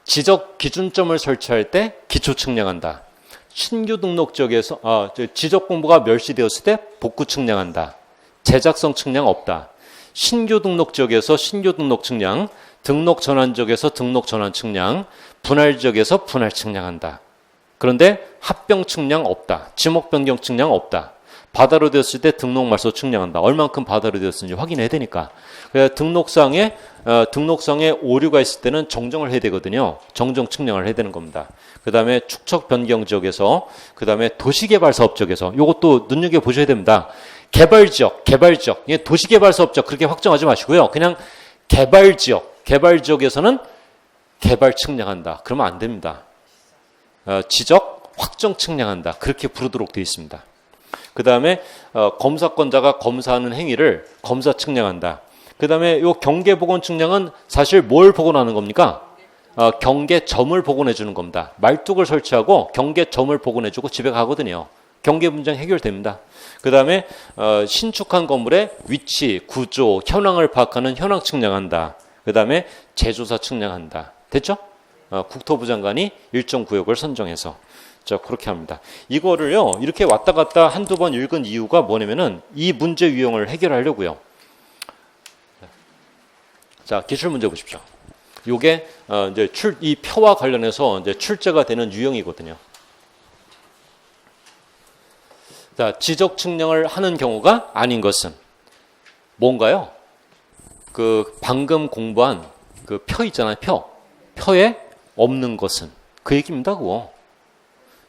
지적 기준점을 설치할 때 기초 측량한다. 신규 등록 지역에서 지적 공부가 멸시되었을 때 복구 측량한다. 제작성 측량 없다. 신규 등록 지역에서 신규 등록 측량, 등록 전환 지역에서 등록 전환 측량, 분할 지역에서 분할 측량한다. 그런데 합병 측량 없다. 지목 변경 측량 없다. 바다로 되었을 때 등록 말소 측량한다. 얼만큼 바다로 되었는지 확인해야 되니까. 그래서 등록상에 오류가 있을 때는 정정을 해야 되거든요. 정정 측량을 해야 되는 겁니다. 그 다음에 축척 변경 지역에서, 그 다음에 도시개발 사업 지역에서, 요것도 눈여겨보셔야 됩니다. 개발 지역, 도시개발 사업 지역 그렇게 확정하지 마시고요. 그냥 개발 지역에서는 개발 측량한다. 그러면 안 됩니다. 지적, 확정 측량한다. 그렇게 부르도록 되어 있습니다. 그 다음에 검사권자가 검사하는 행위를 검사 측량한다. 그 다음에 요 경계복원 측량은 사실 뭘 복원하는 겁니까? 경계점을 복원해 주는 겁니다. 말뚝을 설치하고 경계점을 복원해 주고 집에 가거든요. 경계 분쟁 해결됩니다. 그 다음에 신축한 건물의 위치, 구조, 현황을 파악하는 현황 측량한다. 그 다음에 제조사 측량한다. 됐죠? 국토부 장관이 일정 구역을 선정해서 자, 그렇게 합니다. 이거를요, 이렇게 왔다 갔다 한두 번 읽은 이유가 뭐냐면은 이 문제 유형을 해결하려고요. 자, 기출 문제 보십시오. 요게 이제 이 표와 관련해서 이제 출제가 되는 유형이거든요. 자, 지적 측량을 하는 경우가 아닌 것은 뭔가요? 그 방금 공부한 그 표 있잖아요, 표에 없는 것은 그 얘기입니다, 그거.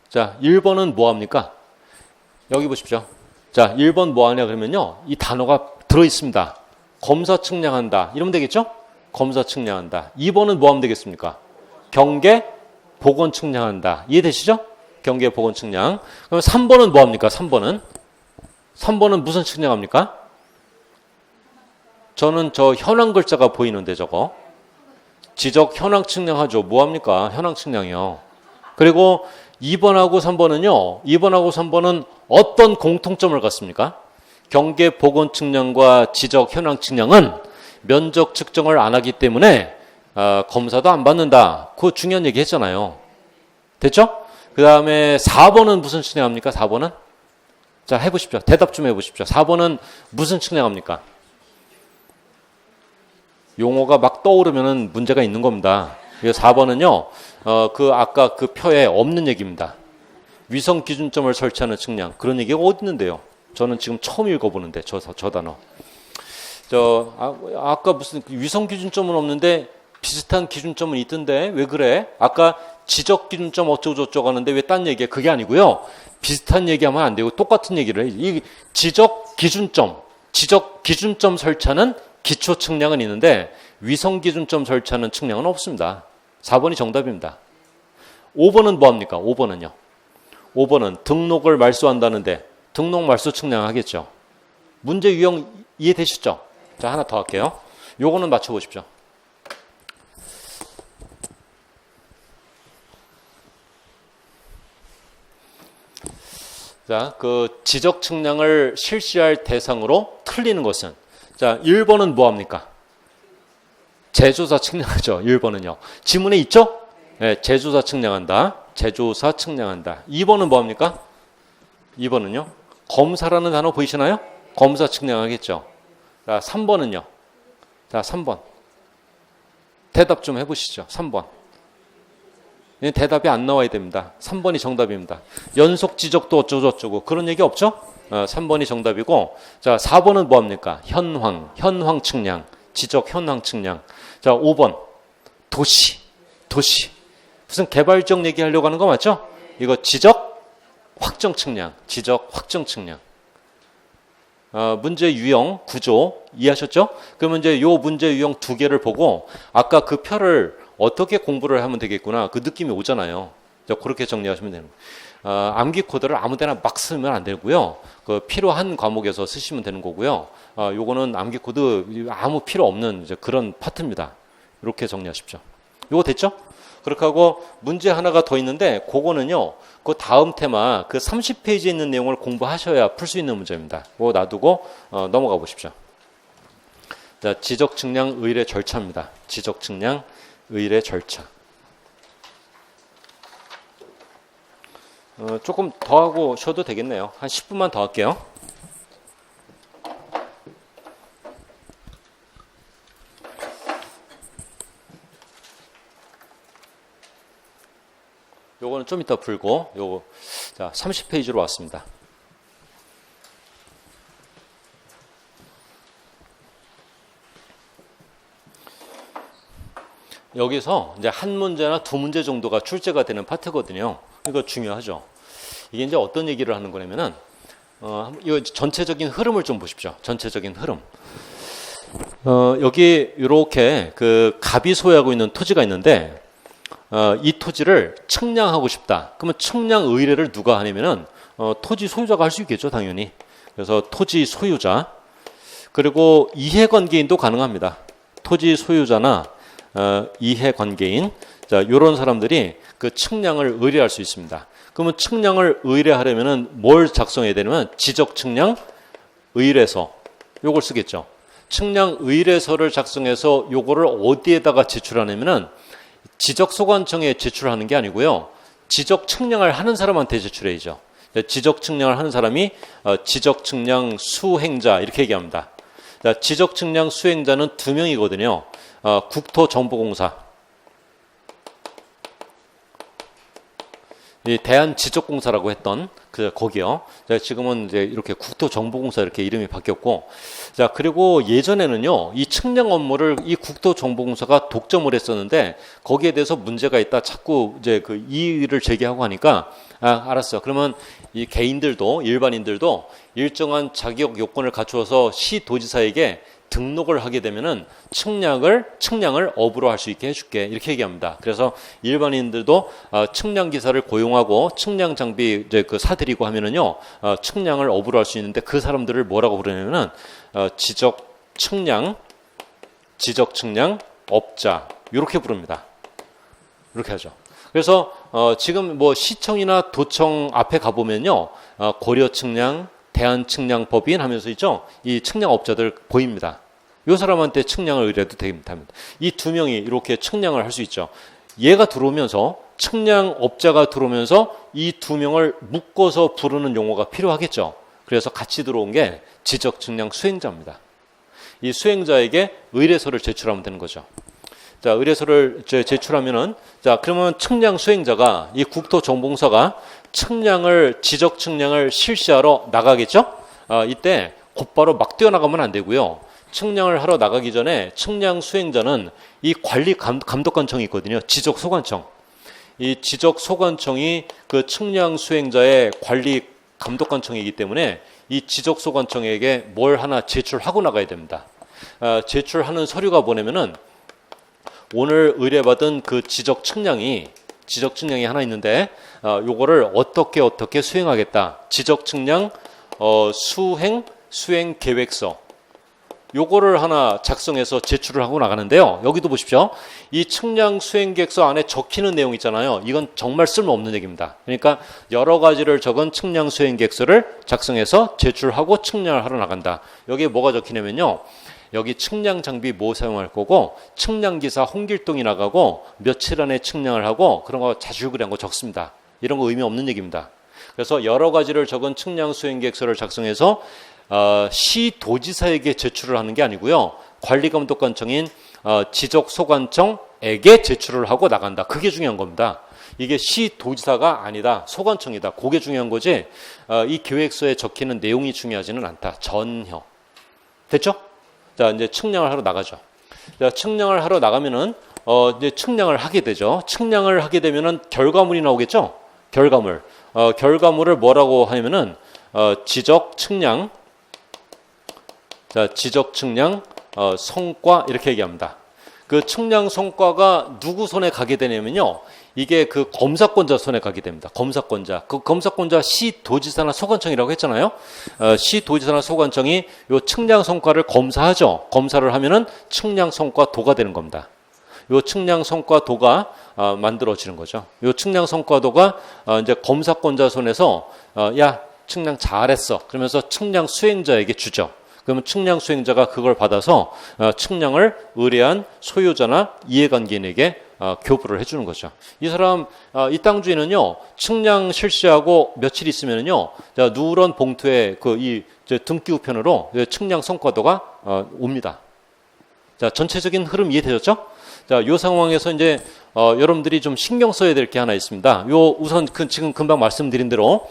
자, 1번은 뭐 합니까? 여기 보십시오. 자, 1번 뭐 하냐 그러면요. 이 단어가 들어 있습니다. 검사 측량한다. 이러면 되겠죠? 검사 측량한다. 2번은 뭐 하면 되겠습니까? 경계 복원 측량한다. 이해되시죠? 경계 복원 측량. 그럼 3번은 뭐 합니까? 3번은 무슨 측량합니까? 저는 저 현황 글자가 보이는데 저거. 지적 현황 측량하죠. 뭐 합니까? 현황 측량이요. 그리고 2번하고 3번은 어떤 공통점을 갖습니까? 경계 복원 측량과 지적 현황 측량은 면적 측정을 안 하기 때문에 검사도 안 받는다. 그거 중요한 얘기 했잖아요. 됐죠? 그 다음에 4번은 무슨 측량합니까? 4번은? 자, 해보십시오. 대답 좀 해보십시오. 4번은 무슨 측량합니까? 용어가 막 떠오르면 문제가 있는 겁니다. 그래서 4번은요, 아까 그 표에 없는 얘기입니다. 위성 기준점을 설치하는 측량. 그런 얘기가 어디 있는데요? 저는 지금 처음 읽어보는데, 저 단어. 아까 무슨 위성 기준점은 없는데 비슷한 기준점은 있던데, 왜 그래? 아까 지적 기준점 어쩌고저쩌고 하는데 왜 딴 얘기야? 그게 아니고요. 비슷한 얘기하면 안 되고 똑같은 얘기를 해. 이 지적 기준점 설치하는 기초 측량은 있는데 위성 기준점 설치하는 측량은 없습니다. 4번이 정답입니다. 5번은 뭐 합니까? 5번은 등록을 말소한다는데 등록 말소 측량하겠죠. 문제 유형 이해되시죠? 자, 하나 더 할게요. 요거는 맞춰보십시오. 자, 그 지적 측량을 실시할 대상으로 틀리는 것은, 자, 1번은 뭐 합니까? 제조사 측량하죠. 1번은요. 지문에 있죠? 네, 제조사 측량한다. 2번은 뭐 합니까? 2번은요. 검사라는 단어 보이시나요? 검사 측량하겠죠. 자, 3번은요. 자, 3번. 대답 좀 해보시죠. 3번. 대답이 안 나와야 됩니다. 3번이 정답입니다. 연속 지적도 어쩌고저쩌고 그런 얘기 없죠? 3번이 정답이고, 자, 4번은 뭐 합니까? 현황 측량, 지적 현황 측량. 자, 5번 도시. 무슨 개발적 얘기하려고 하는 거 맞죠? 이거 지적 확정 측량. 문제 유형 구조 이해하셨죠? 그러면 이제 요 문제 유형 두 개를 보고 아까 그 표를 어떻게 공부를 하면 되겠구나 그 느낌이 오잖아요. 그렇게 정리하시면 되는 거예요. 암기 코드를 아무데나 막 쓰면 안 되고요. 그 필요한 과목에서 쓰시면 되는 거고요. 요거는 암기 코드 아무 필요 없는 이제 그런 파트입니다. 이렇게 정리하십시오. 요거 됐죠? 그렇게 하고 문제 하나가 더 있는데 그거는요. 그 다음 테마 그 30페이지에 있는 내용을 공부하셔야 풀 수 있는 문제입니다. 그거 놔두고 넘어가 보십시오. 자, 지적 측량 의뢰 절차입니다. 지적 측량 의뢰 절차. 조금 더 하고 쉬어도 되겠네요. 한 10분만 더 할게요. 요거는 좀 이따 풀고 요거 자 30페이지로 왔습니다. 여기서 이제 한 문제나 두 문제 정도가 출제가 되는 파트거든요. 이거 중요하죠. 이게 이제 어떤 얘기를 하는 거냐면은 이 전체적인 흐름을 좀 보십시오. 전체적인 흐름. 여기 이렇게 그 갑이 소유하고 있는 토지가 있는데 이 토지를 측량하고 싶다. 그러면 측량 의뢰를 누가 하냐면은 토지 소유자가 할 수 있겠죠, 당연히. 그래서 토지 소유자 그리고 이해관계인도 가능합니다. 토지 소유자나 이해관계인 자 이런 사람들이 그 측량을 의뢰할 수 있습니다. 그러면 측량을 의뢰하려면은 뭘 작성해야 되냐면 지적 측량 의뢰서 요걸 쓰겠죠. 측량 의뢰서를 작성해서 요거를 어디에다가 제출하냐면은 지적소관청에 제출하는 게 아니고요. 지적 측량을 하는 사람한테 제출해야죠. 지적 측량을 하는 사람이 지적 측량 수행자 이렇게 얘기합니다. 지적 측량 수행자는 2명이거든요. 국토정보공사, 이 대한지적공사라고 했던 거기요. 지금은 이제 이렇게 국토정보공사 이렇게 이름이 바뀌었고, 자 그리고 예전에는요 이 측량 업무를 이 국토정보공사가 독점을 했었는데 거기에 대해서 문제가 있다 자꾸 이제 그 이의를 제기하고 하니까 알았어요. 그러면 이 개인들도 일반인들도 일정한 자격 요건을 갖추어서 시도지사에게 등록을 하게 되면은 측량을 업으로 할 수 있게 해줄게 이렇게 얘기합니다. 그래서 일반인들도 측량 기사를 고용하고 측량 장비 이제 그 사들이고 하면은요 측량을 업으로 할 수 있는데 그 사람들을 뭐라고 부르냐면은 지적 측량 업자 이렇게 부릅니다. 이렇게 하죠. 그래서 지금 뭐 시청이나 도청 앞에 가보면요 고려 측량 대한측량법인 하면서 있죠. 이 측량업자들 보입니다. 이 사람한테 측량을 의뢰해도 됩니다. 이 2명이 이렇게 측량을 할 수 있죠. 얘가 들어오면서 측량업자가 들어오면서 이 2명을 묶어서 부르는 용어가 필요하겠죠. 그래서 같이 들어온 게 지적측량 수행자입니다. 이 수행자에게 의뢰서를 제출하면 되는 거죠. 자, 의뢰서를 제출하면은 자, 그러면 측량 수행자가 이 국토정보공사가 지적 측량을 실시하러 나가겠죠? 이때 곧바로 막 뛰어나가면 안 되고요. 측량을 하러 나가기 전에 측량 수행자는 이 관리 감독관청이 있거든요. 지적소관청. 이 지적소관청이 그 측량 수행자의 관리 감독관청이기 때문에 이 지적소관청에게 뭘 하나 제출하고 나가야 됩니다. 제출하는 서류가 뭐냐면은 오늘 의뢰받은 그 지적 측량이 하나 있는데 요거를 어떻게 수행하겠다. 지적 측량 수행 계획서 요거를 하나 작성해서 제출을 하고 나가는데요. 여기도 보십시오. 이 측량 수행 계획서 안에 적히는 내용 있잖아요. 이건 정말 쓸모없는 얘기입니다. 그러니까 여러 가지를 적은 측량 수행 계획서를 작성해서 제출하고 측량을 하러 나간다. 여기에 뭐가 적히냐면요. 여기 측량 장비 뭐 사용할 거고 측량기사 홍길동이 나가고 며칠 안에 측량을 하고 그런 거 자줄그리한 거 적습니다. 이런 거 의미 없는 얘기입니다. 그래서 여러 가지를 적은 측량 수행 계획서를 작성해서 시도지사에게 제출을 하는 게 아니고요. 관리감독관청인 지적소관청에게 제출을 하고 나간다. 그게 중요한 겁니다. 이게 시도지사가 아니다. 소관청이다. 그게 중요한 거지. 이 계획서에 적히는 내용이 중요하지는 않다. 전혀. 됐죠? 자, 이제 측량을 하러 나가죠. 자, 측량을 하러 나가면은 이제 측량을 하게 되죠. 측량을 하게 되면은 결과물이 나오겠죠. 결과물. 결과물을 뭐라고 하냐면은 지적 측량. 자, 지적 측량 성과 이렇게 얘기합니다. 그 측량 성과가 누구 손에 가게 되냐면요. 이게 그 검사권자 손에 가게 됩니다. 검사권자. 그 검사권자 시도지사나 소관청이라고 했잖아요. 시도지사나 소관청이 요 측량 성과를 검사하죠. 검사를 하면은 측량 성과도가 되는 겁니다. 요 측량 성과도가 만들어지는 거죠. 요 측량 성과도가 이제 검사권자 손에서 야, 측량 잘했어. 그러면서 측량 수행자에게 주죠. 그러면 측량 수행자가 그걸 받아서 측량을 의뢰한 소유자나 이해관계인에게 교부를 해주는 거죠. 이 사람, 이 땅 주인은요, 측량 실시하고 며칠 있으면요, 누런 봉투에 이 등기 우편으로 측량 성과도가 옵니다. 자, 전체적인 흐름 이해되셨죠? 자, 요 상황에서 이제 여러분들이 좀 신경 써야 될 게 하나 있습니다. 요 우선 지금 금방 말씀드린 대로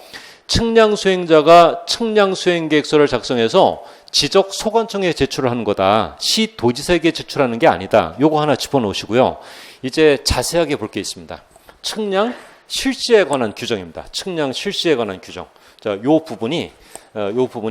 측량 수행자가 측량 수행 계획서를 작성해서 지적 소관청에 제출을 하는 거다. 시 도지사에게 제출하는 게 아니다. 요거 하나 짚어놓으시고요. 이제 자세하게 볼 게 있습니다. 측량 실시에 관한 규정입니다. 측량 실시에 관한 규정. 자, 요 부분이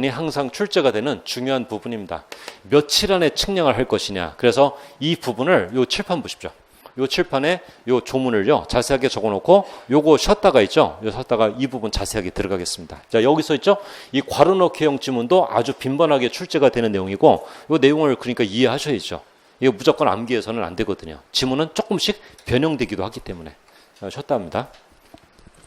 항상 출제가 되는 중요한 부분입니다. 며칠 안에 측량을 할 것이냐. 그래서 이 부분을 요 칠판 보십시오. 요 칠판에 요 조문을요 자세하게 적어놓고 요거 쉬었다가 있죠. 요 쉬었다가 이 부분 자세하게 들어가겠습니다. 자, 여기서 있죠. 이 괄호 넣기형 지문도 아주 빈번하게 출제가 되는 내용이고 요 내용을 그러니까 이해하셔야죠. 이거 무조건 암기해서는 안 되거든요. 지문은 조금씩 변형되기도 하기 때문에. 자, 쉬었다 합니다.